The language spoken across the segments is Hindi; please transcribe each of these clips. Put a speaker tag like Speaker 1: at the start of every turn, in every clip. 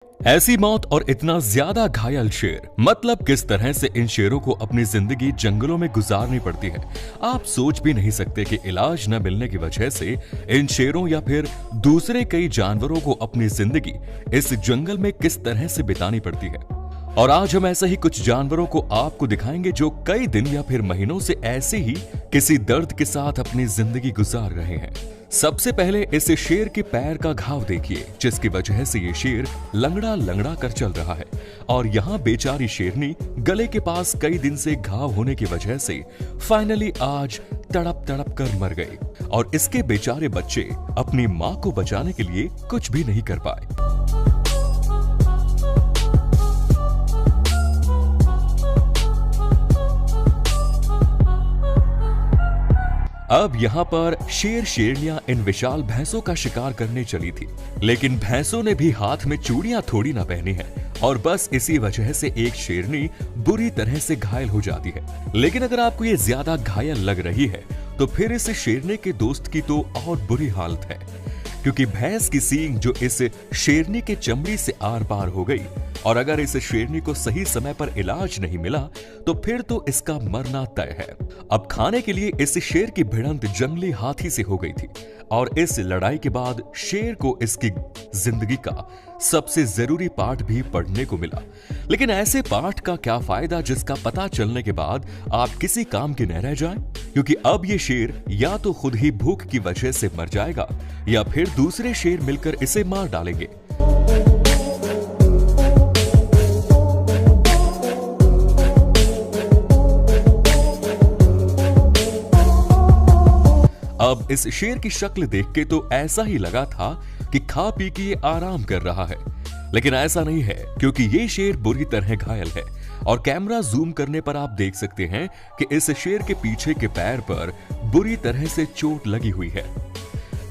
Speaker 1: ऐसी मौत और इतना ज्यादा घायल शेर, मतलब किस तरह से इन शेरों को अपनी जिंदगी जंगलों में गुजारनी पड़ती है। आप सोच भी नहीं सकते कि इलाज न मिलने की वजह से इन शेरों या फिर दूसरे कई जानवरों को अपनी जिंदगी इस जंगल में किस तरह से बितानी पड़ती है। और आज हम ऐसे ही कुछ जानवरों को आपको दिखाएंगे जो कई दिन या फिर महीनों से ऐसे ही किसी दर्द के साथ अपनी जिंदगी गुजार रहे हैं। सबसे पहले इस शेर के पैर का घाव देखिए, जिसकी वजह से ये शेर लंगड़ा लंगड़ा कर चल रहा है। और यहाँ बेचारी शेरनी गले के पास कई दिन से घाव होने की वजह से फाइनली आज तड़प तड़प कर मर गई और इसके बेचारे बच्चे अपनी मां को बचाने के लिए कुछ भी नहीं कर पाए। अब यहाँ पर शेर शेरनियां इन विशाल भैंसों का शिकार करने चली थी, लेकिन भैंसों ने भी हाथ में चूड़ियां थोड़ी ना पहनी है और बस इसी वजह से एक शेरनी बुरी तरह से घायल हो जाती है। लेकिन अगर आपको ये ज्यादा घायल लग रही है तो फिर इस शेरनी के दोस्त की तो और बुरी हालत है, क्योंकि भैंस की सींग जो इस शेरनी के चमड़ी से आर पार हो गई और अगर इस शेरनी को सही समय पर इलाज नहीं मिला तो फिर तो इसका मरना तय है। अब खाने के लिए इस शेर की भिड़ंत जंगली हाथी से हो गई थी और इस लड़ाई के बाद शेर को इसकी जिंदगी का सबसे जरूरी पाठ भी पढ़ने को मिला। लेकिन ऐसे पाठ का क्या फायदा जिसका पता चलने के बाद आप किसी काम के न रह जाएं, क्योंकि अब ये शेर या तो खुद ही भूख की वजह से मर जाएगा या फिर दूसरे शेर मिलकर इसे मार डालेंगे। अब इस शेर की शक्ल देख के तो ऐसा ही लगा था कि खा पी के ये आराम कर रहा है, लेकिन ऐसा नहीं है, क्योंकि ये शेर बुरी तरह घायल है और कैमरा जूम करने पर आप देख सकते हैं कि इस शेर के पीछे के पैर पर बुरी तरह से चोट लगी हुई है,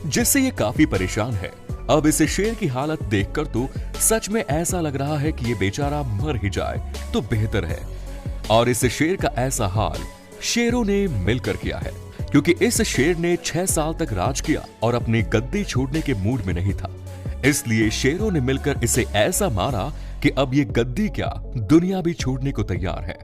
Speaker 1: जिससे ये काफी परेशान है। अब इस शेर की हालत देखकर तो सच में ऐसा लग रहा है कि ये बेचारा मर ही जाए तो बेहतर है। और इस शेर का ऐसा हाल शेरों ने मिलकर किया है, क्योंकि इस शेर ने 6 साल तक राज किया और अपनी गद्दी छोड़ने के मूड में नहीं था, इसलिए शेरों ने मिलकर इसे ऐसा मारा कि अब ये गद्दी क्या दुनिया भी छोड़ने को तैयार है।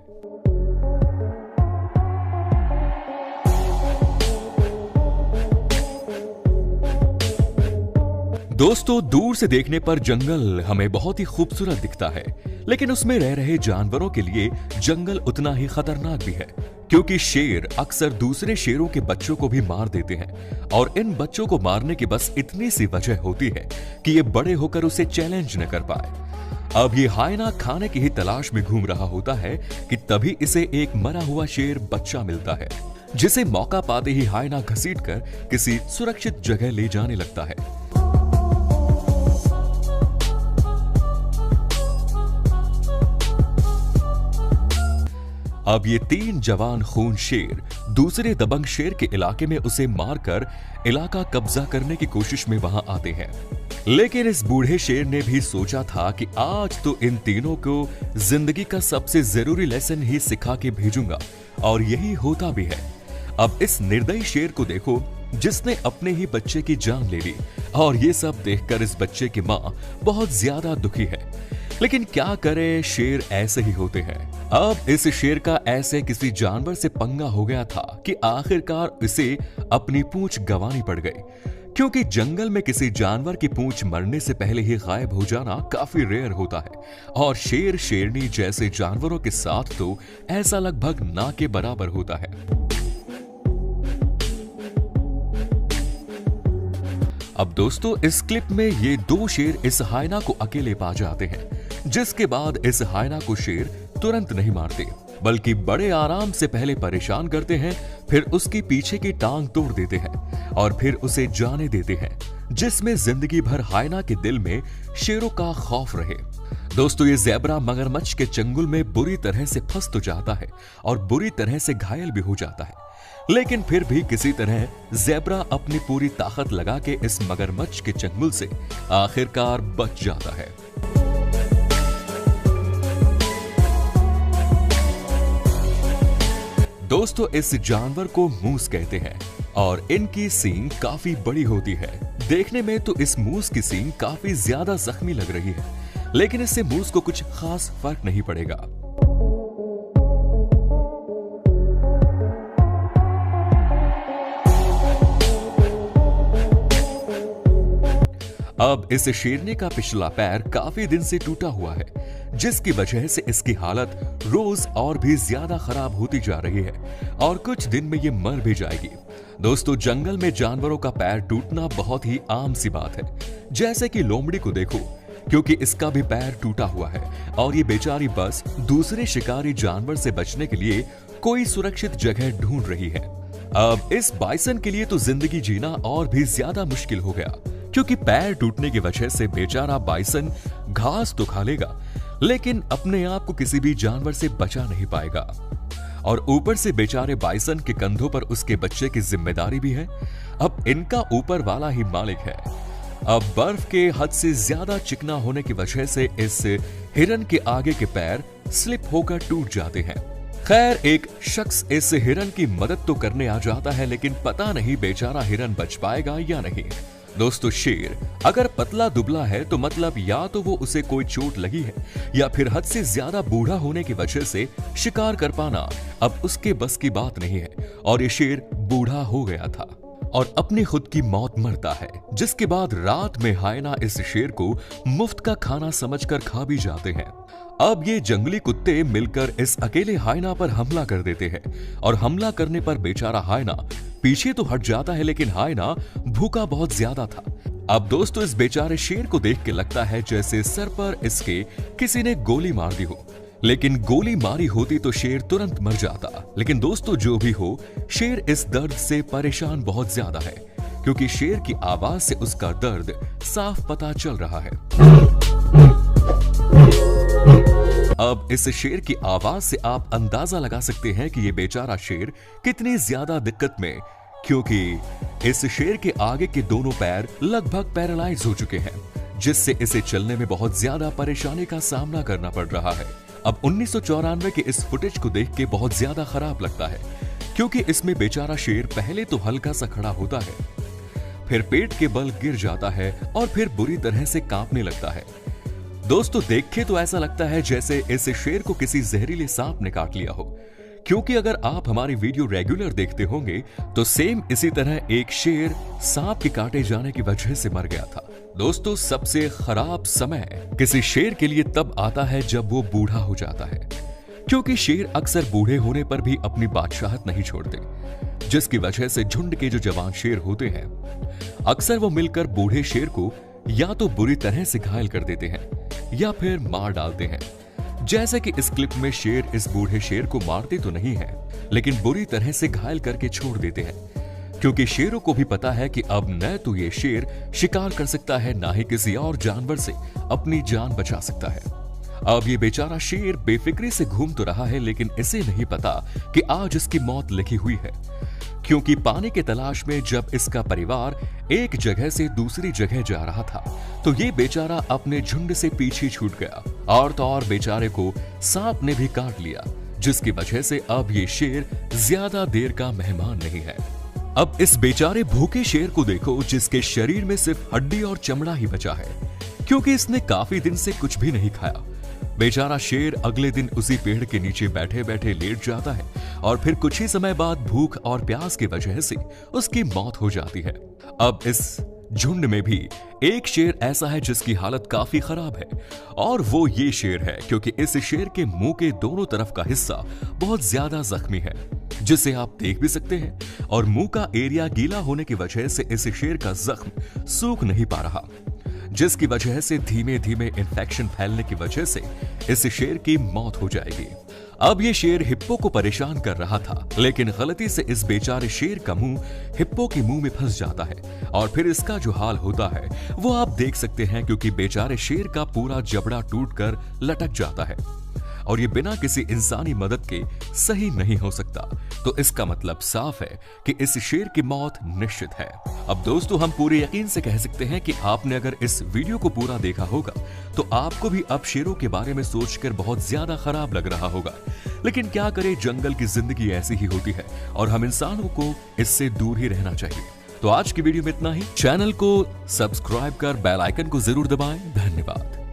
Speaker 1: दोस्तों, दूर से देखने पर जंगल हमें बहुत ही खूबसूरत दिखता है, लेकिन उसमें रह रहे जानवरों के लिए जंगल उतना ही खतरनाक भी है, क्योंकि शेर अक्सर दूसरे शेरों के बच्चों को भी मार देते हैं और इन बच्चों को मारने की बस इतनी सी वजह होती है कि ये बड़े होकर उसे चैलेंज न कर पाए। अब ये हायना खाने की ही तलाश में घूम रहा होता है कि तभी इसे एक मरा हुआ शेर बच्चा मिलता है, जिसे मौका पाते ही हायना घसीटकर किसी सुरक्षित जगह ले जाने लगता है। अब ये 3 जवान खून शेर दूसरे दबंग शेर के इलाके में उसे मारकर इलाका कब्जा करने की कोशिश में वहां आते हैं। लेकिन इस बूढ़े शेर ने भी सोचा था कि आज तो इन तीनों को जिंदगी का सबसे जरूरी लेसन ही सिखा के भेजूंगा, और यही होता भी है। अब इस निर्दयी शेर को देखो, जिसने अपने ही बच्चे की जान ले ली, और ये सब देखकर इस बच्चे की मां बहुत ज्यादा दुखी है। लेकिन क्या करे, शेर ऐसे ही होते हैं। अब इस शेर का ऐसे किसी जानवर से पंगा हो गया था कि आखिरकार इसे अपनी पूंछ गंवानी पड़ गई, क्योंकि जंगल में किसी जानवर की पूंछ मरने से पहले ही गायब हो जाना काफी रेयर होता है, और शेर शेरनी जैसे जानवरों के साथ तो ऐसा लगभग ना के बराबर होता है। अब दोस्तों, इस क्लिप में ये 2 शेर इस हायना को अकेले पा जाते हैं, जिसके बाद इस हायना को शेर तुरंत नहीं मारते, बल्कि बड़े आराम से पहले परेशान करते हैं, फिर उसकी पीछे की टांग तोड़ देते हैं और फिर उसे जाने देते हैं, जिसमें जिंदगी भर हायना के दिल में शेरों का खौफ रहे। दोस्तों, ये ज़ेब्रा मगरमच्छ के चंगुल में बुरी तरह से फंस तो जाता है और बुरी तरह से घायल भी हो जाता है, लेकिन फिर भी किसी तरह ज़ेब्रा अपनी पूरी ताकत लगा के इस मगरमच्छ के चंगुल से आखिरकार बच जाता है। दोस्तों, इस जानवर को मूस कहते हैं और इनकी सींग काफी बड़ी होती है। देखने में तो इस मूस की सींग काफी ज्यादा जख्मी लग रही है, लेकिन इससे मूस को कुछ खास फर्क नहीं पड़ेगा। अब इस शेरनी का पिछला पैर काफी दिन से टूटा हुआ है, जिसकी वजह से इसकी हालत रोज और भी ज्यादा खराब होती जा रही है और कुछ दिन में ये मर भी जाएगी। दोस्तों, जंगल में जानवरों का पैर टूटना बहुत ही आम सी बात है। जैसे कि लोमड़ी को देखो, क्योंकि इसका भी पैर टूटा हुआ है और ये बेचारी बस दूसरे शिकारी जानवर से बचने के लिए कोई सुरक्षित जगह ढूंढ रही है। अब इस बाइसन के लिए तो जिंदगी जीना और भी ज्यादा मुश्किल हो गया, क्योंकि पैर टूटने की वजह से बेचारा बाइसन घास तो खा लेगा, लेकिन अपने आप को किसी भी जानवर से बचा नहीं पाएगा। और ऊपर से बेचारे बाइसन के कंधों पर उसके बच्चे की जिम्मेदारी भी है। अब इनका ऊपर वाला ही मालिक है। अब बर्फ के हद से ज्यादा चिकना होने की वजह से इस हिरन के आगे के पैर स्लिप होकर टूट जाते हैं। खैर, एक शख्स इस हिरन की मदद तो करने आ जाता है, लेकिन पता नहीं बेचारा हिरन बच पाएगा या नहीं। दोस्तों, शेर अगर पतला दुबला है तो मतलब या तो वो उसे कोई चोट लगी है या फिर हद से ज्यादा बूढ़ा होने की वजह से शिकार कर पाना अब उसके बस की बात नहीं है और ये शेर बूढ़ा हो गया था और अपनी खुद की मौत मरता है, जिसके बाद रात में हायना इस शेर को मुफ्त का खाना समझकर खा भी जाते हैं। अब ये जंगली कुत्ते मिलकर इस अकेले हायना पर हमला कर देते हैं और हमला करने पर बेचारा हायना पीछे तो हट जाता है, लेकिन हायना भूखा बहुत ज्यादा था। अब दोस्तों, इस बेचारे शेर को देख के लगता है जैसे सर पर इसके किसी ने गोली मार दी हो, लेकिन गोली मारी होती तो शेर तुरंत मर जाता। लेकिन दोस्तों, जो भी हो, शेर इस दर्द से परेशान बहुत ज्यादा है, क्योंकि शेर की आवाज से उसका दर्द साफ पता चल रहा है। अब इस शेर की आवाज से आप अंदाजा लगा सकते हैं कि ये बेचारा शेर कितनी ज्यादा दिक्कत में, क्योंकि इस शेर के आगे के दोनों पैर लगभग पैरालाइज हो चुके हैं, जिससे इसे चलने में बहुत ज्यादा परेशानी का सामना करना पड़ रहा है। अब 1994 के इस फुटेज को देख के बहुत ज्यादा खराब लगता है, क्योंकि इसमें बेचारा शेर पहले तो हल्का सा खड़ा होता है, फिर पेट के बल गिर जाता है और फिर बुरी तरह से कांपने लगता है। दोस्तों, देखे तो ऐसा लगता है जैसे इस शेर को किसी जहरीले सांप ने काट लिया हो, क्योंकि अगर आप हमारी वीडियो रेगुलर देखते होंगे तो सेम इसी तरह एक शेर सांप के काटे जाने की वजह से मर गया था। दोस्तों, सबसे खराब समय किसी शेर के लिए तब आता है जब वो बूढ़ा हो जाता है, क्योंकि शेर अक्सर बूढ़े होने पर भी अपनी बादशाहत नहीं छोड़ते, जिसकी वजह से झुंड के जो जवान शेर होते हैं अक्सर वो मिलकर बूढ़े शेर को या तो बुरी तरह से घायल कर देते हैं या फिर मार डालते हैं। जैसे कि इस क्लिप में शेर इस बूढ़े शेर को मारते तो नहीं है, लेकिन बुरी तरह से घायल करके छोड़ देते हैं, क्योंकि शेरों को भी पता है कि अब न तो ये शेर शिकार कर सकता है, ना ही किसी और जानवर से अपनी जान बचा सकता है। अब ये बेचारा शेर बेफिक्री से घूम तो रहा है, लेकिन इसे नहीं पता कि आज इसकी मौत लिखी हुई है, क्योंकि पानी के तलाश में जब इसका परिवार एक जगह से दूसरी जगह जा रहा था तो ये बेचारा अपने झुंड से पीछे छूट गया और तो और बेचारे को सांप ने भी काट लिया, जिसकी वजह से अब ये शेर ज्यादा देर का मेहमान नहीं है। अब इस बेचारे भूखे शेर को देखो, जिसके शरीर में सिर्फ हड्डी और चमड़ा ही बचा है, क्योंकि इसने काफी दिन से कुछ भी नहीं खाया। बेचारा शेर अगले दिन उसी पेड़ के नीचे बैठे बैठे लेट जाता है और फिर कुछ ही समय बाद भूख और प्यास की वजह से उसकी मौत हो जाती है। अब इस झुंड में भी एक शेर ऐसा है जिसकी हालत काफी खराब है, और वो ये शेर है, क्योंकि इस शेर के मुंह के दोनों तरफ का हिस्सा बहुत ज्यादा जख्मी है, जिसे आप देख भी सकते हैं, और मुंह का एरिया गीला होने की वजह से इस शेर का जख्म सूख नहीं पा रहा, जिसकी वजह से धीमे धीमे इन्फेक्शन फैलने की वजह से इस शेर की मौत हो जाएगी। अब ये शेर हिप्पो को परेशान कर रहा था, लेकिन गलती से इस बेचारे शेर का मुंह हिप्पो के मुंह में फंस जाता है और फिर इसका जो हाल होता है वो आप देख सकते हैं, क्योंकि बेचारे शेर का पूरा जबड़ा टूटकर लटक जाता है और ये बिना किसी इंसानी मदद के सही नहीं हो सकता। तो इसका मतलब साफ है कि इस शेर की मौत निश्चित है। अब दोस्तों, हम पूरे यकीन से कह सकते हैं कि आपने अगर इस वीडियो को पूरा देखा होगा तो आपको भी अब शेरों के बारे में सोचकर बहुत ज्यादा खराब लग रहा होगा, लेकिन क्या करें, जंगल की जिंदगी ऐसी ही होती है और हम इंसानों को इससे दूर ही रहना चाहिए। तो आज की वीडियो में इतना ही। चैनल को सब्सक्राइब कर बेल आइकन को जरूर दबाएं। धन्यवाद।